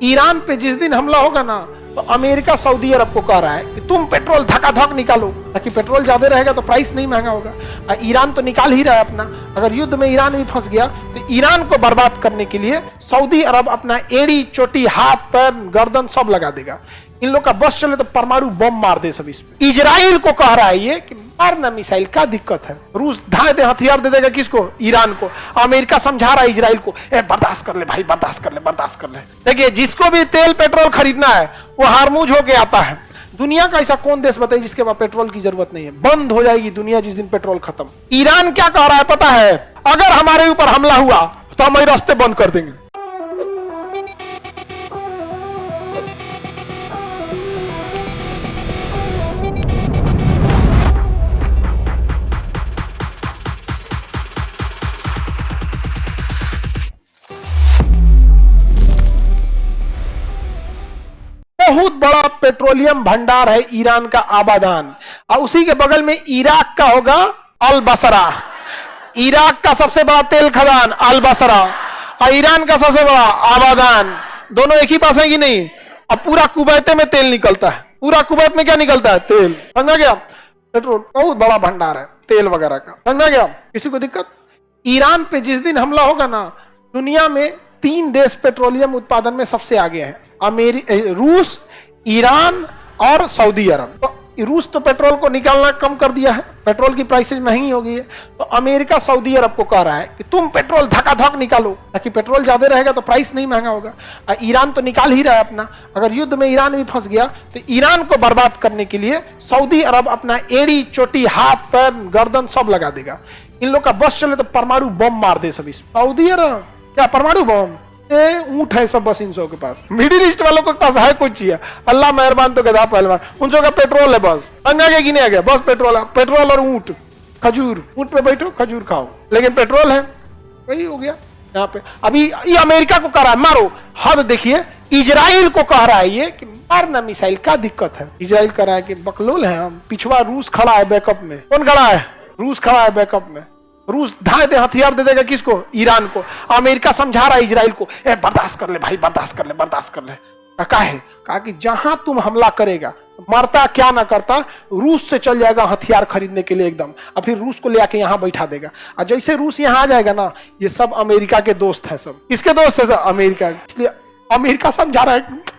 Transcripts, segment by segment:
Iran पे जिस दिन हमला होगा ना तो अमेरिका सऊदी अरब को कह रहा है कि तुम पेट्रोल धकाधक निकालो, ताकि पेट्रोल ज्यादा रहेगा तो प्राइस नहीं महंगा होगा। ईरान तो निकाल ही रहा है अपना, अगर युद्ध में ईरान भी फंस गया तो ईरान को बर्बाद करने के लिए सऊदी अरब अपना एड़ी चोटी हाथ पैर गर्दन सब लगा देगा। इन लोग का बस चले तो परमाणु बम मार दे सब इस पे। इजराइल को कह रहा है ये कि मारना मिसाइल, क्या दिक्कत है? रूस धाए दे हथियार दे देगा किसको? ईरान को। अमेरिका समझा रहा है इजराइल को, बर्दाश्त कर ले भाई, बर्दाश्त कर ले, बर्दाश्त कर ले। देखिए जिसको भी तेल पेट्रोल खरीदना है वो हारमूज होके आता है। दुनिया का ऐसा कौन देश बताइए जिसके पास पेट्रोल की जरूरत नहीं है? बंद हो जाएगी दुनिया जिस दिन पेट्रोल खत्म। ईरान क्या कह रहा है पता है? अगर हमारे ऊपर हमला हुआ तो हम रास्ते बंद कर देंगे। बहुत बड़ा पेट्रोलियम भंडार है ईरान का आबादान, और उसी के बगल में इराक का होगा अल बसरा। इराक का सबसे बड़ा तेल खदान अल बसरा और ईरान का सबसे बड़ा आबादान, दोनों एक ही पास है कि नहीं? अब पूरा कुवैत में तेल निकलता है, पूरा कुवैत में क्या निकलता है? तेल। समझा गया? पेट्रोल बहुत बड़ा भंडार है तेल वगैरह का। समझा गया? किसी को दिक्कत? ईरान पे जिस दिन हमला होगा ना, दुनिया में 3 देश पेट्रोलियम उत्पादन में सबसे आगे हैं, रूस, ईरान और सऊदी अरब। तो रूस तो पेट्रोल को निकालना कम कर दिया है, पेट्रोल की प्राइसेस महंगी हो गई है, तो अमेरिका सऊदी अरब को कह रहा है कि तुम पेट्रोल धकाधक निकालो, ताकि पेट्रोल ज्यादा रहेगा तो प्राइस नहीं महंगा होगा। ईरान तो निकाल ही रहा है अपना, अगर युद्ध में ईरान भी फंस गया तो ईरान को बर्बाद करने के लिए सऊदी अरब अपना एड़ी चोटी हाथ पैर गर्दन सब लगा देगा। इन लोग का बस चले तो परमाणु बम मार दे सब इस। सऊदी अरब क्या परमाणु बम? ऊंट है सब बस इन सब के पास। मिडिल ईस्ट वालों के पास है कुछ चीज? अल्लाह मेहरबान तो गधा पहलवान, उन सब का पेट्रोल है बस। अंगा के गिने आ गया बस पेट्रोल है, पेट्रोल और ऊंट, खजूर, ऊंट पे बैठो खजूर खाओ, लेकिन पेट्रोल है, वही हो गया यहाँ पे। अभी ये अमेरिका को कह रहा है मारो, हद देखिए। इजराइल को कह रहा है ये कि मारना मिसाइल, क्या दिक्कत है? इजराइल कह रहा है कि बकलोल है हम, पिछवा रूस खड़ा है बैकअप में। कौन खड़ा है? रूस खड़ा है बैकअप में। रूस धाए दे हथियार दे देगा किसको? ईरान को। अमेरिका समझा रहा है इजराइल को, बर्दाश्त कर ले भाई, बर्दाश्त कर ले, बर्दाश्त कर ले। कहा कि जहां तुम हमला करेगा, मरता क्या ना करता, रूस से चल जाएगा हथियार खरीदने के लिए एकदम, और फिर रूस को ले आके यहाँ बैठा देगा। और जैसे रूस यहाँ आ जाएगा ना, ये सब अमेरिका के दोस्त है। सब किसके दोस्त है? सब अमेरिका। इसलिए अमेरिका समझा रहा है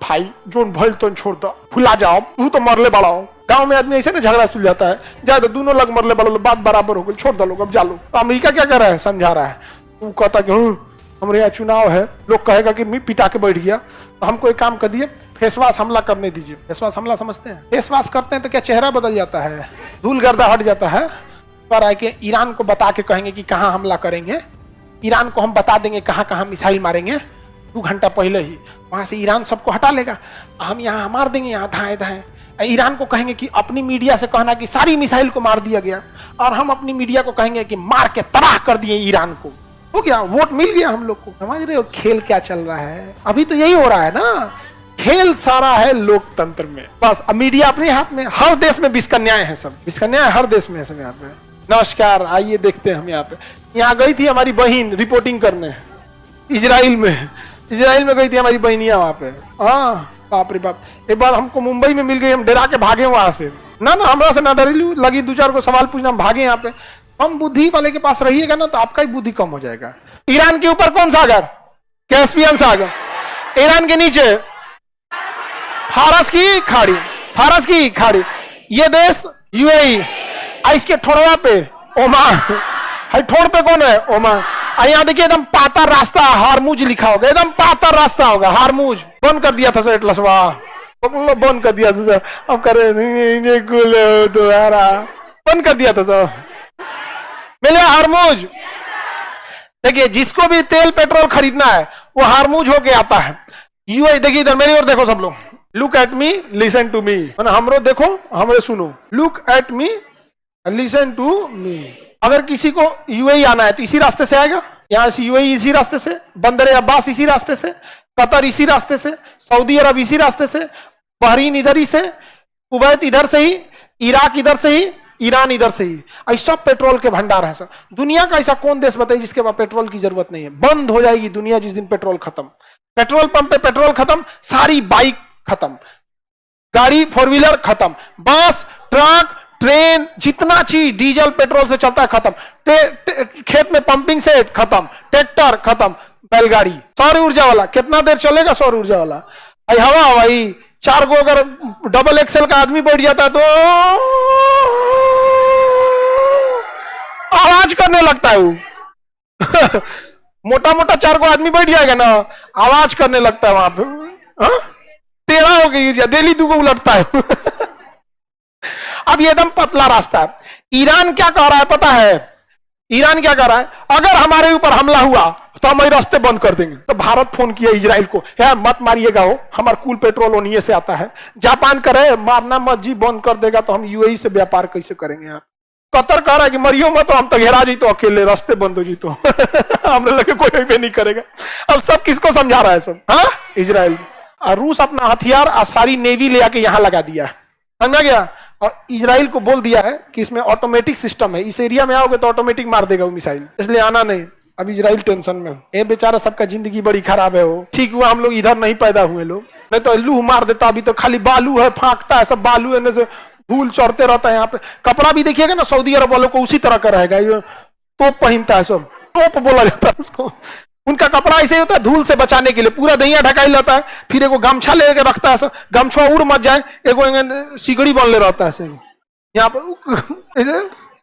भाई जोन भल तो छोड़ दो, भुला जाओ, तू तो मरले बड़ा हो। गांव में आदमी ऐसे ना झगड़ा सुल जाता है, जाए तो दोनों लोग मरले बड़ा, बात बराबर हो गई, छोड़ दो लोग, अब जा लो। तो अमेरिका क्या कर रहा है? समझा रहा है। तू कहता कि हमारे यहाँ चुनाव है, लोग कहेगा कि मैं पिटा के बैठ गया, तो हमको एक काम कर दिए, फेसवाश हमला करने दीजिए। फेसवाश हमला समझते हैं? फेसवाश करते हैं तो क्या चेहरा बदल जाता है, धूल गर्दा हट जाता है। पर आए कि ईरान को बता के कहेंगे कि कहाँ हमला करेंगे, ईरान को हम बता देंगे कहाँ कहाँ मिसाइल मारेंगे, 2 घंटा पहले ही वहां से ईरान सबको हटा लेगा, हम यहाँ मार देंगे, यहाँ धाए धाए। ईरान को कहेंगे कि अपनी मीडिया से कहना कि सारी मिसाइल को मार दिया गया, और हम अपनी मीडिया को कहेंगे कि मार के तबाह कर दिए ईरान को। हो गया, वोट मिल गया हम लोग को। समझ रहे हो खेल क्या चल रहा है? अभी तो यही हो रहा है ना, खेल सारा है लोकतंत्र में। बस अब मीडिया अपने हाथ में, हर देश में विस्कन्याय है, सब विस्कन्याय हर देश में है सब। यहाँ पे नमस्कार, आइए देखते हैं हम यहाँ पे। यहाँ गई थी हमारी बहन रिपोर्टिंग करने इजराइल में, इजराइल में गई थी हमारी बहनिया वहां पे। हाँ बाप रे बाप, एक बार हमको मुंबई में मिल गई, हम डरा के भागे वहां से। ना हमरा से ना डरी लगी, 2-4 को सवाल पूछना, हम भागे यहाँ पे। हम बुद्धि वाले के पास रहिएगा ना तो आपका ही बुद्धि कम हो जाएगा। ईरान के ऊपर कौन सागर? कैस्पियन सागर। ईरान के नीचे फारस की खाड़ी, फारस की खाड़ी। ये देश यूएई, इसके ठोड़वा पे ओमान, ठोड़ पे कौन है? ओमान। यहाँ देखिए एकदम पाता रास्ता, हारमूज लिखा होगा, एकदम पाता रास्ता होगा, हारमूज। बंद कर दिया था सर एटलसवा, बंद कर दिया था सर, अब करे दोबारा बंद कर दिया था सर, मिले हारमूज। देखिए जिसको भी तेल पेट्रोल खरीदना है वो हारमूज होके आता है। यूएई देखिए, इधर मेरी ओर देखो सब लोग, look at me listen to me, हमरो देखो हमरे सुनो, look at me listen to me. अगर किसी को यूएई आना है तो इसी रास्ते से आएगा, यहाँ से यूएई इसी रास्ते से, बंदर अब्बास इसी रास्ते से, कतर इसी रास्ते से, सऊदी अरब इसी रास्ते से, बहरीन इधर ही से, कुवैत इधर से ही, इराक इधर से ही, ईरान इधर से ही, ऐसा पेट्रोल के भंडार है सब। दुनिया का ऐसा कौन देश बताइए जिसके पास पेट्रोल की जरूरत नहीं है? बंद हो जाएगी दुनिया जिस दिन पेट्रोल खत्म। पेट्रोल पंप पे पेट्रोल खत्म, सारी बाइक खत्म, गाड़ी फोर व्हीलर खत्म, बस ट्रक ट्रेन जितना चीज डीजल पेट्रोल से चलता है खत्म, खेत में पंपिंग सेट खत्म, ट्रैक्टर खत्म, बैलगाड़ी। सौर ऊर्जा वाला कितना देर चलेगा? सौर ऊर्जा वाला हवा हवाई 4 को अगर डबल एक्सेल का आदमी बैठ जाता है तो आवाज करने लगता है वो मोटा मोटा 4 को आदमी बैठ जाएगा ना, आवाज करने लगता है वहां पे, टेढ़ा हो गई डेली 2 को उलटता है अब ये एकदम पतला रास्ता है। ईरान क्या कह रहा है पता है? ईरान क्या कह रहा है? अगर हमारे ऊपर हमला हुआ तो हम ये रास्ते बंद कर देंगे। तो भारत फोन किया इजराइल को, यार मत मारिएगा, हो हमारा कुल पेट्रोल उन्हीं से आता है। जापान करे मारना मत जी, बंद कर देगा तो हम यूएई से व्यापार कैसे करेंगे? यार कतर कह रहा है कि मरियो मत, तो हम तो घेरा जी तो अकेले रास्ते बंद हो जी तो हमने लगे कोई भी नहीं करेगा। अब सब किसको समझा रहा है सब? हाँ, इजराइल। और रूस अपना हथियार और सारी नेवी ले आके यहां लगा दिया, समझा गया? और इजराइल को बोल दिया है कि इसमें ऑटोमेटिक सिस्टम है, इस एरिया में आओगे तो ऑटोमेटिक मार देगा वो मिसाइल, इसलिए आना नहीं। अब इजराइल टेंशन में, ये बेचारा सबका जिंदगी बड़ी खराब है। वो ठीक हुआ हम लोग इधर नहीं पैदा हुए लोग, नहीं तो लूह मार देता। अभी तो खाली बालू है, फांकता है सब बालू है, से धूल चढ़ते रहता है यहाँ पे। कपड़ा भी देखिएगा ना सऊदी अरब वालों को उसी तरह का रहेगा, टोप पहनता है सब, टोप बोला जाता है उसको। उनका कपड़ा ऐसे ही होता है, धूल से बचाने के लिए पूरा दहिया ढकाई रहता है, फिर एगो गमछा लेके रखता है, गमछा उड़ मत जाए, एगो सिगड़ी बन ले रहता है यहाँ पे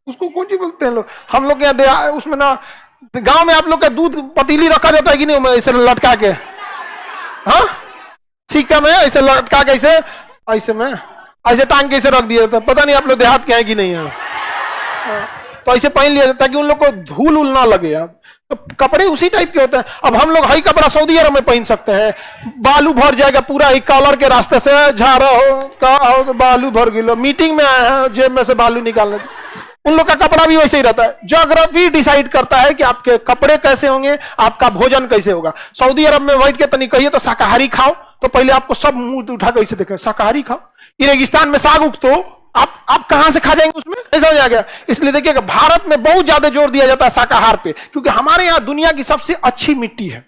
उसको कौन सी बोलते हैं लोग, हम लोग यहाँ उसमें ना गांव में आप लोग का दूध पतीली रखा जाता है कि नहीं, ऐसे लटका के, हाँ सीका में ऐसे लटका के ऐसे में ऐसे टांग के ऐसे रख दिया जाता है। पता नहीं आप लोग देहात के हैं कि नहीं है, तो ऐसे पहन लिया जाता है कि उन लोग को धूल उल ना लगे। अब तो कपड़े उसी टाइप के होते हैं। अब हम लोग हाई कपड़ा सऊदी अरब में पहन सकते हैं, बालू भर जाएगा पूरा, एक कॉलर के रास्ते से झाड़ा हो तो बालू भर गिलो, मीटिंग में आए हैं जेब में से बालू निकालने। उन लोग का कपड़ा भी वैसे ही रहता है। ज्योग्राफी डिसाइड करता है कि आपके कपड़े कैसे होंगे, आपका भोजन कैसे होगा। सऊदी अरब में बैठ के तनी कहिए तो शाकाहारी खाओ, तो पहले आपको सब मुंह उठा के ऐसे देखे शाकाहारी खाओ। ये रेगिस्तान में साग उगतो, आप कहां से खा जाएंगे उसमें, ऐसा हो जाएगा। इसलिए देखिएगा भारत में बहुत ज्यादा जोर दिया जाता है शाकाहार पे, क्योंकि हमारे यहाँ दुनिया की सबसे अच्छी मिट्टी है।